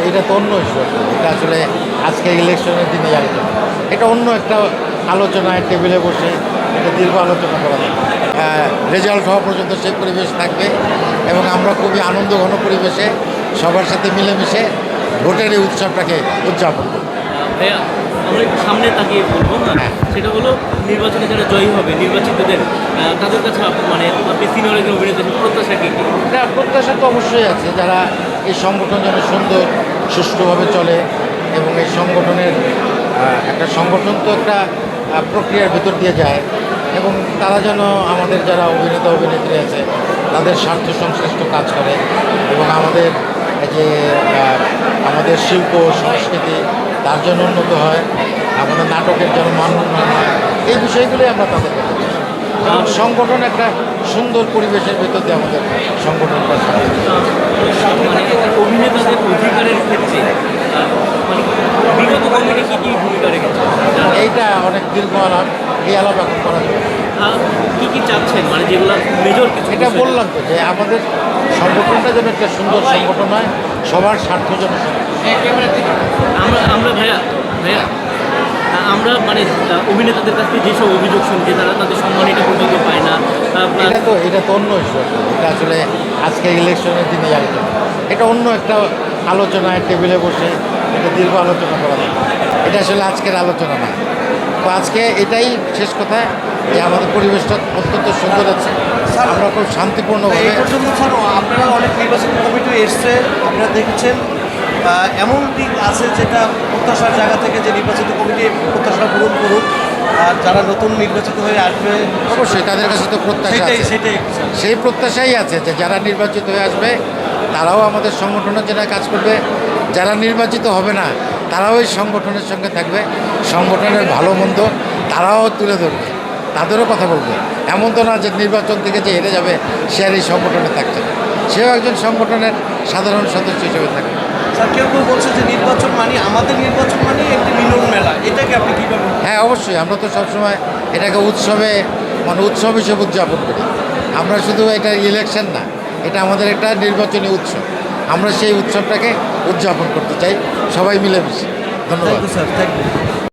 এটা তো অন্য ইস্যু। এটা আসলে আজকে ইলেকশনের দিনে আলোচনা, এটা অন্য একটা আলোচনায় টেবিলে বসে এটা দীর্ঘ আলোচনা করা যাবে। রেজাল্ট হওয়া পর্যন্ত সেই পরিবেশ থাকবে এবং আমরা খুবই আনন্দঘন পরিবেশে সবার সাথে মিলেমিশে ভোটের এই উৎসবটাকে উদযাপন করব। ভাইয়া, আমরা একটু সামনে তাকিয়ে বলবো না, হ্যাঁ। সেটা হলো নির্বাচনে যারা জয়ী হবে নির্বাচিতদের তাদের কাছে মানে আপনি সিনিয়র একজন অভিনেতা হিসেবে প্রত্যাশা কি? এটা প্রত্যাশা তো অবশ্যই আছে, যারা এই সংগঠন যেন সুন্দর সুষ্ঠুভাবে চলে এবং এই সংগঠনের একটা সংগঠন তো একটা প্রক্রিয়ার ভিতর দিয়ে যায় এবং তারা যেন আমাদের যারা অভিনেতা অভিনেত্রী আছে তাদের স্বার্থ সংশ্লিষ্ট কাজ করে এবং আমাদের যে আমাদের শিল্প সংস্কৃতি তার জন্য উন্নত হয়, আমাদের নাটকের যেন মান উন্নয়ন হয়, এই বিষয়গুলোই আমরা তাদের কাছে চাই। এবং সংগঠন একটা সুন্দর পরিবেশের ভেতর দিয়ে আমাদের সংগঠনটা চালায়। মানে একটা অভিনেতাদের অধিকারের ক্ষেত্রে মানে বিগত কমিটি কী ভূমিকা রেখেছে? এইটা অনেক দীর্ঘ আলাপ, এই আলাপ এখন করা যাবে না। কী চাচ্ছেন, মানে যেগুলো মেজর কিছু এটা বিষয়? বললাম তো যে আমাদের সংগঠনটা যেন একটা সুন্দর সংগঠন হয়, সবার স্বার্থ যেন আমরা ভাইয়া ভাইয়া আমরা মানে অভিনেতাদের কাছ থেকে যেসব অভিযোগ শুনছি তারা তাদের সম্মান এটা পর্যন্ত পায় না। এটা তো অন্য ইস্যু। এটা আসলে আজকে ইলেকশনের দিনে আলোচনা, এটা অন্য একটা আলোচনায় টেবিলে বসে এটা দীর্ঘ আলোচনা করা যাবে। এটা আসলে আজকের আলোচনা না। তো আজকে এটাই শেষ কথা যে আমাদের পরিবেশটা অত্যন্ত সুন্দর আছে, আমরা খুব শান্তিপূর্ণভাবে এই পর্যন্ত স্যার আপনারা অনেক নির্বাচন কমিটি এসছে, আপনারা দেখেছেন এমন দিক আছে যেটা প্রত্যাশার জায়গা থেকে যে নির্বাচিত কমিটি প্রত্যাশা পূরণ করুক, আর যারা নতুন নির্বাচিত হয়ে আসবে অবশ্যই তাদের কাছে তো প্রত্যাশা সেটাই আছে। সেটাই সেই প্রত্যাশাই আছে যে যারা নির্বাচিত হয়ে আসবে তারাও আমাদের সংগঠনের জন্য কাজ করবে, যারা নির্বাচিত হবে না তারাও এই সংগঠনের সঙ্গে থাকবে, সংগঠনের ভালো মন্দ তারাও তুলে ধরবে, তাদেরও কথা বলবে। এমন তো না যে নির্বাচন থেকে যে হেরে যাবে সে আর এই সংগঠনে থাকছে না, সেও একজন সংগঠনের সাধারণ সদস্য হিসেবে থাকবে। স্যার কেউ বলছে যে নির্বাচন মানে আমাদের নির্বাচন মানে একটি মিলন মেলা, এটাকে আপনি কীভাবে? হ্যাঁ অবশ্যই, আমরা তো সবসময় এটাকে উৎসবে মানে উৎসব হিসেবে উদযাপন করি। আমরা শুধু এটা ইলেকশন না, এটা আমাদের একটা নির্বাচনী উৎসব, আমরা সেই উৎসবটাকে উদযাপন করতে চাই সবাই মিলেমিশে। ধন্যবাদ স্যার, থ্যাংক ইউ।